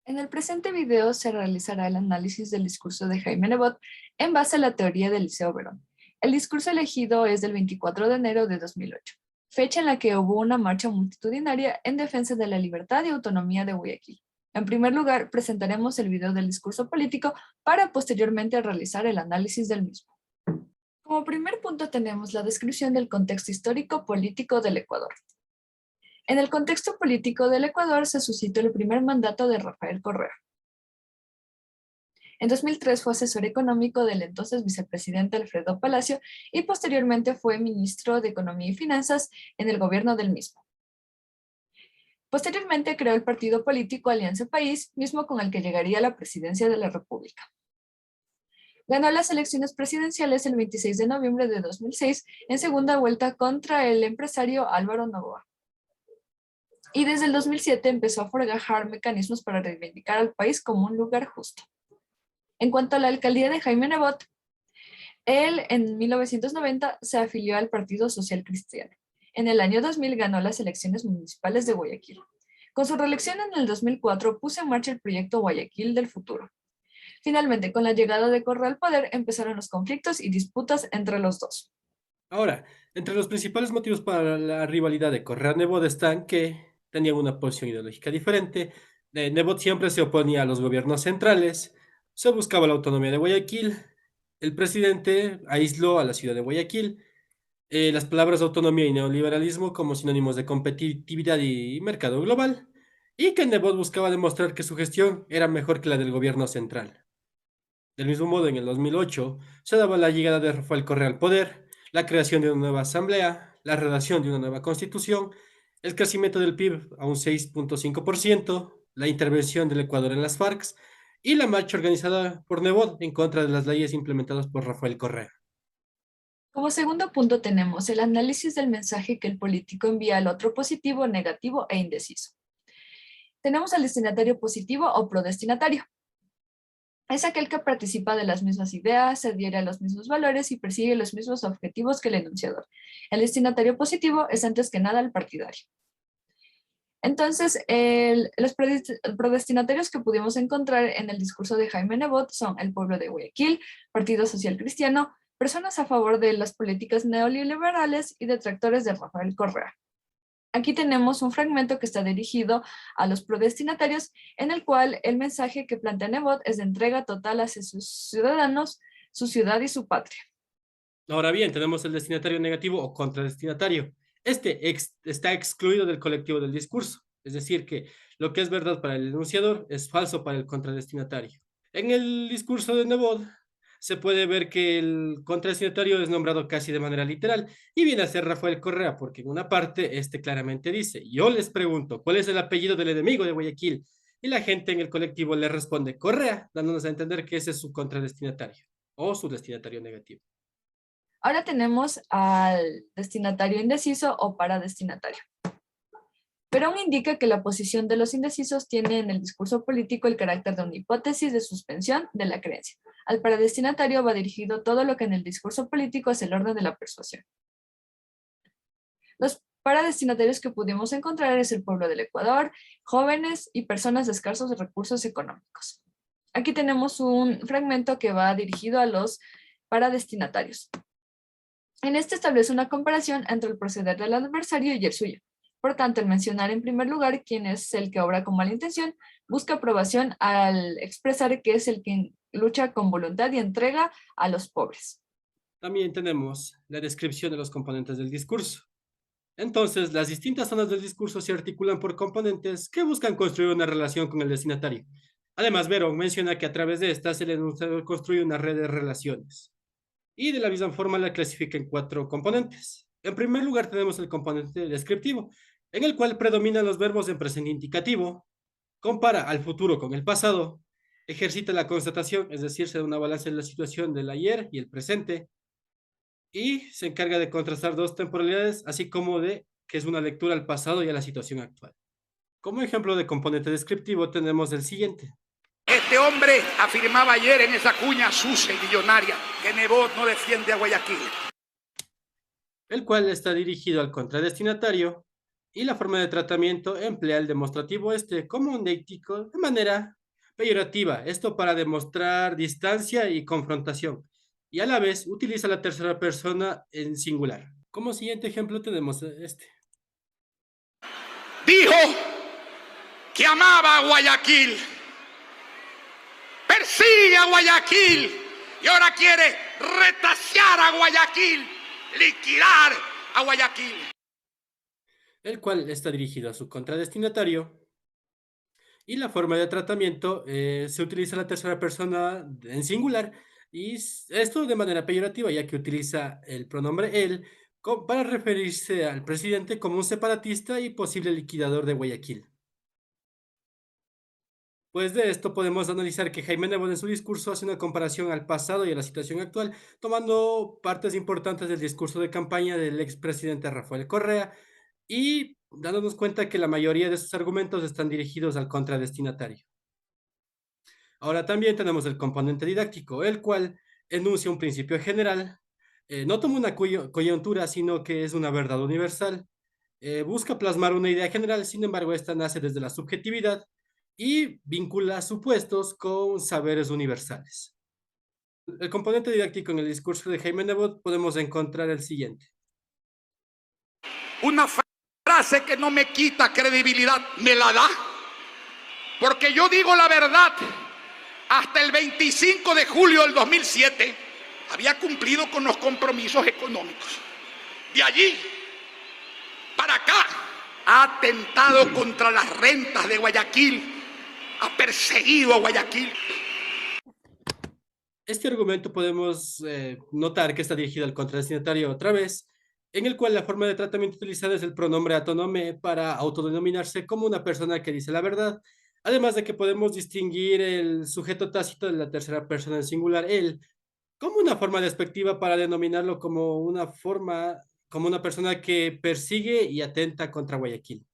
En el presente video se realizará el análisis del discurso de Jaime Nebot en base a la teoría del Liceo Verón. El discurso elegido es del 24 de enero de 2008, fecha en la que hubo una marcha multitudinaria en defensa de la libertad y autonomía de Guayaquil. En primer lugar, presentaremos el video del discurso político para posteriormente realizar el análisis del mismo. Como primer punto tenemos la descripción del contexto histórico-político del Ecuador. En el contexto político del Ecuador se suscitó el primer mandato de Rafael Correa. En 2003 fue asesor económico del entonces vicepresidente Alfredo Palacio y posteriormente fue ministro de Economía y Finanzas en el gobierno del mismo. Posteriormente creó el partido político Alianza País, mismo con el que llegaría a la presidencia de la República. Ganó las elecciones presidenciales el 26 de noviembre de 2006 en segunda vuelta contra el empresario Álvaro Noboa. Y desde el 2007 empezó a forjar mecanismos para reivindicar al país como un lugar justo. En cuanto a la alcaldía de Jaime Nebot, él en 1990 se afilió al Partido Social Cristiano. En el año 2000 ganó las elecciones municipales de Guayaquil. Con su reelección en el 2004 puso en marcha el proyecto Guayaquil del futuro. Finalmente, con la llegada de Correa al poder, empezaron los conflictos y disputas entre los dos. Ahora, entre los principales motivos para la rivalidad de Correa-Nebot están que tenían una posición ideológica diferente. Nebot siempre se oponía a los gobiernos centrales, se buscaba la autonomía de Guayaquil, el presidente aisló a la ciudad de Guayaquil, las palabras autonomía y neoliberalismo como sinónimos de competitividad y mercado global, y que Nebot buscaba demostrar que su gestión era mejor que la del gobierno central. Del mismo modo, en el 2008 se daba la llegada de Rafael Correa al poder, la creación de una nueva asamblea, la redacción de una nueva constitución, el crecimiento del PIB a un 6,5%, la intervención del Ecuador en las FARC y la marcha organizada por Nebot en contra de las leyes implementadas por Rafael Correa. Como segundo punto tenemos el análisis del mensaje que el político envía al otro positivo, negativo e indeciso. Tenemos al destinatario positivo o prodestinatario. Es aquel que participa de las mismas ideas, se adhiere a los mismos valores y persigue los mismos objetivos que el enunciador. El destinatario positivo es antes que nada el partidario. Entonces, los prodestinatarios que pudimos encontrar en el discurso de Jaime Nebot son el pueblo de Guayaquil, Partido Social Cristiano, personas a favor de las políticas neoliberales y detractores de Rafael Correa. Aquí tenemos un fragmento que está dirigido a los prodestinatarios, en el cual el mensaje que plantea Nebot es de entrega total hacia sus ciudadanos, su ciudad y su patria. Ahora bien, tenemos el destinatario negativo o contradestinatario. Está excluido del colectivo del discurso, es decir, que lo que es verdad para el enunciador es falso para el contradestinatario. En el discurso de Nebot se puede ver que el contradestinatario es nombrado casi de manera literal y viene a ser Rafael Correa, porque en una parte este claramente dice: yo les pregunto, ¿cuál es el apellido del enemigo de Guayaquil? Y la gente en el colectivo le responde Correa, dándonos a entender que ese es su contradestinatario o su destinatario negativo. Ahora tenemos al destinatario indeciso o paradestinatario. Perón indica que la posición de los indecisos tiene en el discurso político el carácter de una hipótesis de suspensión de la creencia. Al paradestinatario va dirigido todo lo que en el discurso político es el orden de la persuasión. Los paradestinatarios que pudimos encontrar es el pueblo del Ecuador, jóvenes y personas de escasos recursos económicos. Aquí tenemos un fragmento que va dirigido a los paradestinatarios. En este establece una comparación entre el proceder del adversario y el suyo. Por tanto, el mencionar en primer lugar quién es el que obra con mala intención, busca aprobación al expresar que es el que lucha con voluntad y entrega a los pobres. También tenemos la descripción de los componentes del discurso. Entonces, las distintas zonas del discurso se articulan por componentes que buscan construir una relación con el destinatario. Además, Verón menciona que a través de estas el enunciador construye una red de relaciones. Y de la misma forma la clasifica en cuatro componentes. En primer lugar tenemos el componente descriptivo, en el cual predominan los verbos en presente indicativo, compara al futuro con el pasado, ejercita la constatación, es decir, se da una balanza en la situación del ayer y el presente, y se encarga de contrastar dos temporalidades, así como de que es una lectura al pasado y a la situación actual. Como ejemplo de componente descriptivo tenemos el siguiente. Este hombre afirmaba ayer en esa cuña sucia y millonaria que Nebot no defiende a Guayaquil. El cual está dirigido al contradestinatario Y la forma de tratamiento emplea el demostrativo como un deictico de manera peyorativa, esto para demostrar distancia y confrontación, y a la vez utiliza la tercera persona en singular. Como siguiente ejemplo tenemos este. Dijo que amaba a Guayaquil, persigue a Guayaquil y ahora quiere retasear a Guayaquil, liquidar a Guayaquil. El cual está dirigido a su contradestinatario. Y la forma de tratamiento se utiliza la tercera persona en singular y esto de manera peyorativa, ya que utiliza el pronombre él para referirse al presidente como un separatista y posible liquidador de Guayaquil. Pues de esto podemos analizar que Jaime Nebot en su discurso hace una comparación al pasado y a la situación actual, tomando partes importantes del discurso de campaña del expresidente Rafael Correa y dándonos cuenta que la mayoría de sus argumentos están dirigidos al contradestinatario. Ahora también tenemos el componente didáctico, el cual enuncia un principio general, no toma una coyuntura, sino que es una verdad universal. Busca plasmar una idea general, sin embargo, esta nace desde la subjetividad y vincula supuestos con saberes universales. El componente didáctico en el discurso de Jaime Nebot podemos encontrar el siguiente. Una frase que no me quita credibilidad, me la da, porque yo digo la verdad. Hasta el 25 de julio del 2007 había cumplido con los compromisos económicos. De allí para acá ha atentado contra las rentas de Guayaquil, ha perseguido a Guayaquil. Este argumento podemos notar que está dirigido al contradestinatario otra vez, en el cual la forma de tratamiento utilizada es el pronombre autonome para autodenominarse como una persona que dice la verdad, además de que podemos distinguir el sujeto tácito de la tercera persona en singular, él, como una forma despectiva para denominarlo como como una persona que persigue y atenta contra Guayaquil.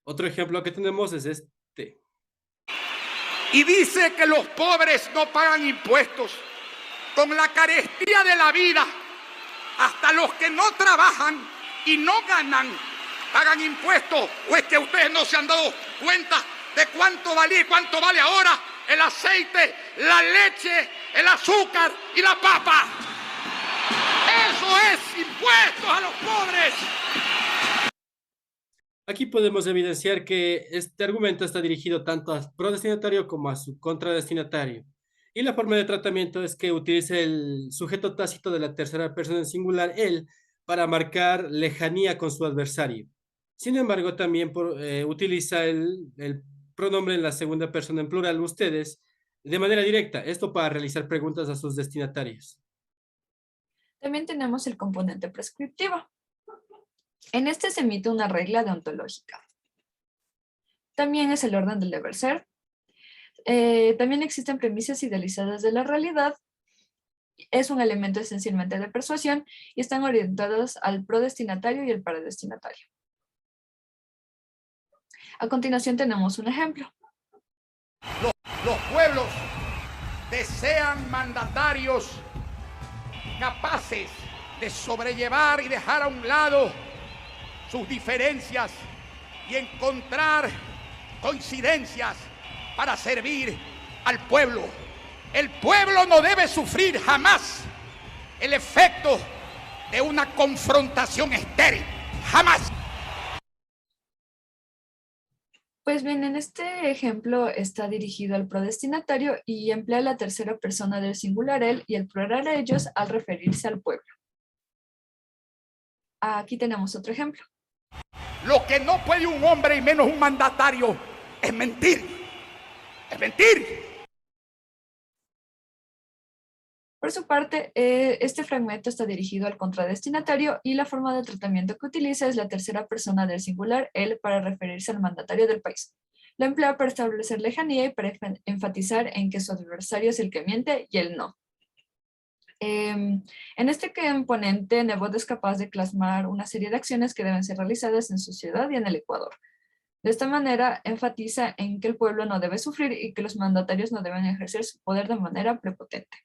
Otro ejemplo que tenemos es este. Y dice que los pobres no pagan impuestos. Con la carestía de la vida, hasta los que no trabajan y no ganan pagan impuestos. ¿O es que ustedes no se han dado cuenta de cuánto valía y cuánto vale ahora el aceite, la leche, el azúcar y la papa? Eso es impuestos a los pobres. Aquí podemos evidenciar que este argumento está dirigido tanto a prodestinatario como a su contradestinatario. Y la forma de tratamiento es que utilice el sujeto tácito de la tercera persona en singular, él, para marcar lejanía con su adversario. Sin embargo, también utiliza el pronombre en la segunda persona en plural, ustedes, de manera directa, esto para realizar preguntas a sus destinatarios. También tenemos el componente prescriptivo. En este se emite una regla deontológica. También es el orden del deber ser. También existen premisas idealizadas de la realidad. Es un elemento esencialmente de persuasión y están orientados al prodestinatario y el paradestinatario. A continuación tenemos un ejemplo. Los pueblos desean mandatarios capaces de sobrellevar y dejar a un lado sus diferencias y encontrar coincidencias para servir al pueblo. El pueblo no debe sufrir jamás el efecto de una confrontación estéril. Jamás. Pues bien, en este ejemplo está dirigido al prodestinatario y emplea la tercera persona del singular él y el plural ellos al referirse al pueblo. Aquí tenemos otro ejemplo. Lo que no puede un hombre y menos un mandatario es mentir. Es mentir. Por su parte, este fragmento está dirigido al contradestinatario y la forma de tratamiento que utiliza es la tercera persona del singular, él, para referirse al mandatario del país. Lo emplea para establecer lejanía y para enfatizar en que su adversario es el que miente y él no. En este componente, Nebot es capaz de plasmar una serie de acciones que deben ser realizadas en su ciudad y en el Ecuador. De esta manera, enfatiza en que el pueblo no debe sufrir y que los mandatarios no deben ejercer su poder de manera prepotente.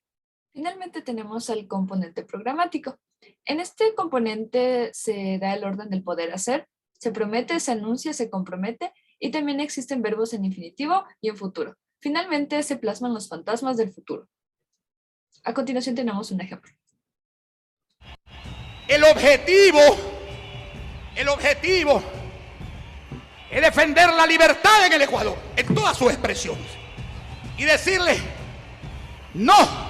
Finalmente tenemos al componente programático. En este componente se da el orden del poder hacer, se promete, se anuncia, se compromete y también existen verbos en infinitivo y en futuro. Finalmente se plasman los fantasmas del futuro. A continuación tenemos un ejemplo. El objetivo es defender la libertad en el Ecuador, en todas sus expresiones, y decirle no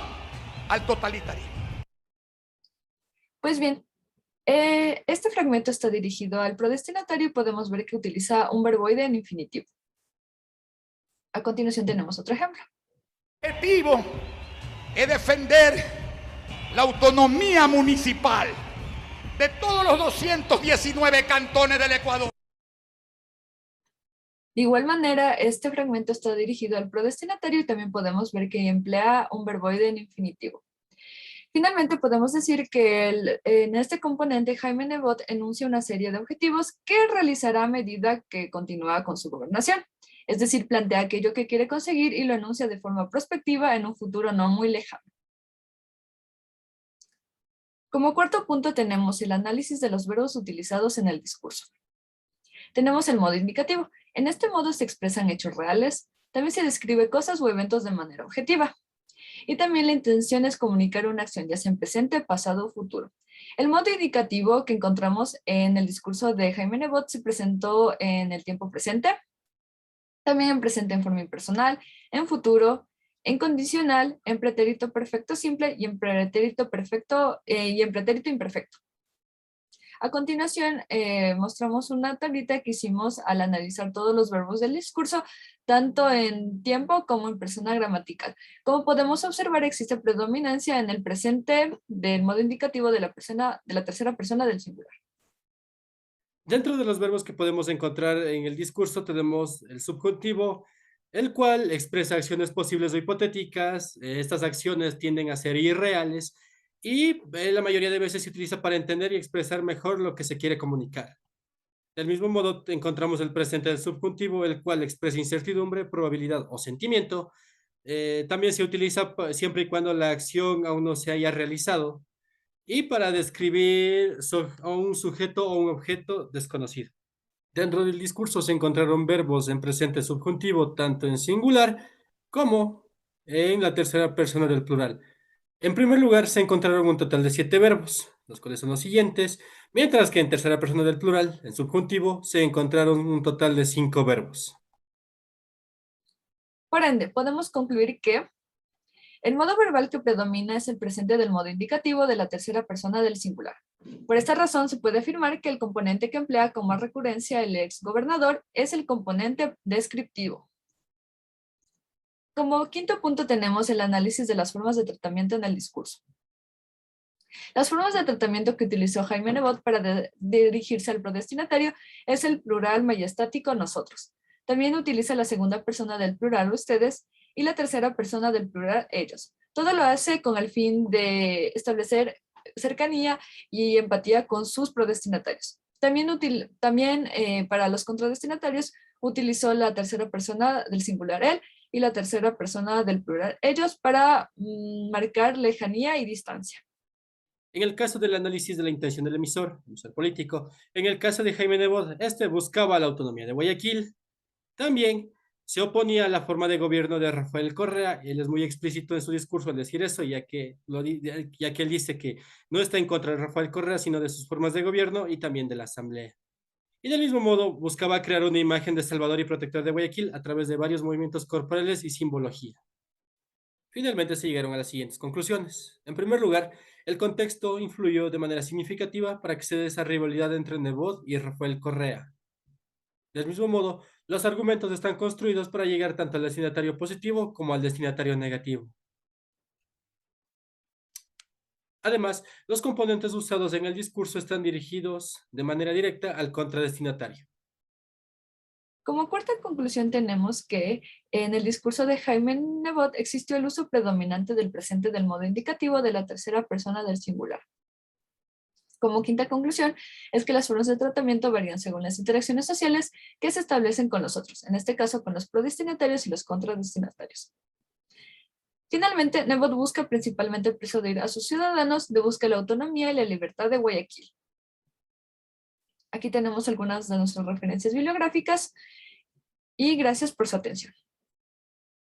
al totalitarismo. Pues bien, este fragmento está dirigido al prodestinatario y podemos ver que utiliza un verboide en infinitivo. A continuación tenemos otro ejemplo. El objetivo es defender la autonomía municipal de todos los 219 cantones del Ecuador. De igual manera, este fragmento está dirigido al prodestinatario y también podemos ver que emplea un verboide en infinitivo. Finalmente, podemos decir que en este componente Jaime Nebot enuncia una serie de objetivos que realizará a medida que continúa con su gobernación. Es decir, plantea aquello que quiere conseguir y lo enuncia de forma prospectiva en un futuro no muy lejano. Como cuarto punto tenemos el análisis de los verbos utilizados en el discurso. Tenemos el modo indicativo. En este modo se expresan hechos reales, también se describe cosas o eventos de manera objetiva. Y también la intención es comunicar una acción, ya sea en presente, pasado o futuro. El modo indicativo que encontramos en el discurso de Jaime Nebot se presentó en el tiempo presente, también en presente en forma impersonal, en futuro, en condicional, en pretérito perfecto simple y en pretérito perfecto y en pretérito imperfecto. A continuación, mostramos una tablita que hicimos al analizar todos los verbos del discurso, tanto en tiempo como en persona gramatical. Como podemos observar, existe predominancia en el presente del modo indicativo de la tercera persona del singular. Dentro de los verbos que podemos encontrar en el discurso tenemos el subjuntivo, el cual expresa acciones posibles o hipotéticas. Estas acciones tienden a ser irreales y la mayoría de veces se utiliza para entender y expresar mejor lo que se quiere comunicar. Del mismo modo, encontramos el presente del subjuntivo, el cual expresa incertidumbre, probabilidad o sentimiento. También se utiliza siempre y cuando la acción aún no se haya realizado y para describir a un sujeto o un objeto desconocido. Dentro del discurso se encontraron verbos en presente subjuntivo tanto en singular como en la tercera persona del plural. En primer lugar, se encontraron un total de 7 verbos, los cuales son los siguientes, mientras que en tercera persona del plural, en subjuntivo, se encontraron un total de 5 verbos. Por ende, podemos concluir que el modo verbal que predomina es el presente del modo indicativo de la tercera persona del singular. Por esta razón, se puede afirmar que el componente que emplea con más recurrencia el ex gobernador es el componente descriptivo. Como quinto punto tenemos el análisis de las formas de tratamiento en el discurso. Las formas de tratamiento que utilizó Jaime Nebot para dirigirse al prodestinatario es el plural majestático nosotros. También utiliza la segunda persona del plural ustedes y la tercera persona del plural ellos. Todo lo hace con el fin de establecer cercanía y empatía con sus prodestinatarios. También para los contradestinatarios utilizó la tercera persona del singular él y la tercera persona del plural ellos para marcar lejanía y distancia. En el caso del análisis de la intención del emisor político, en el caso de Jaime Nebot, este buscaba la autonomía de Guayaquil. También se oponía a la forma de gobierno de Rafael Correa. Él es muy explícito en su discurso al decir eso, ya que él dice que no está en contra de Rafael Correa, sino de sus formas de gobierno y también de la asamblea. Y del mismo modo buscaba crear una imagen de salvador y protector de Guayaquil a través de varios movimientos corporales y simbología. Finalmente se llegaron a las siguientes conclusiones. En primer lugar, el contexto influyó de manera significativa para que se dé esa rivalidad entre Nebot y Rafael Correa. Del mismo modo, los argumentos están construidos para llegar tanto al destinatario positivo como al destinatario negativo. Además, los componentes usados en el discurso están dirigidos de manera directa al contradestinatario. Como cuarta conclusión tenemos que en el discurso de Jaime Nebot existió el uso predominante del presente del modo indicativo de la tercera persona del singular. Como quinta conclusión es que las formas de tratamiento varían según las interacciones sociales que se establecen con los otros, en este caso con los prodestinatarios y los contradestinatarios. Finalmente, Nebot busca principalmente persuadir a sus ciudadanos de buscar la autonomía y la libertad de Guayaquil. Aquí tenemos algunas de nuestras referencias bibliográficas y gracias por su atención.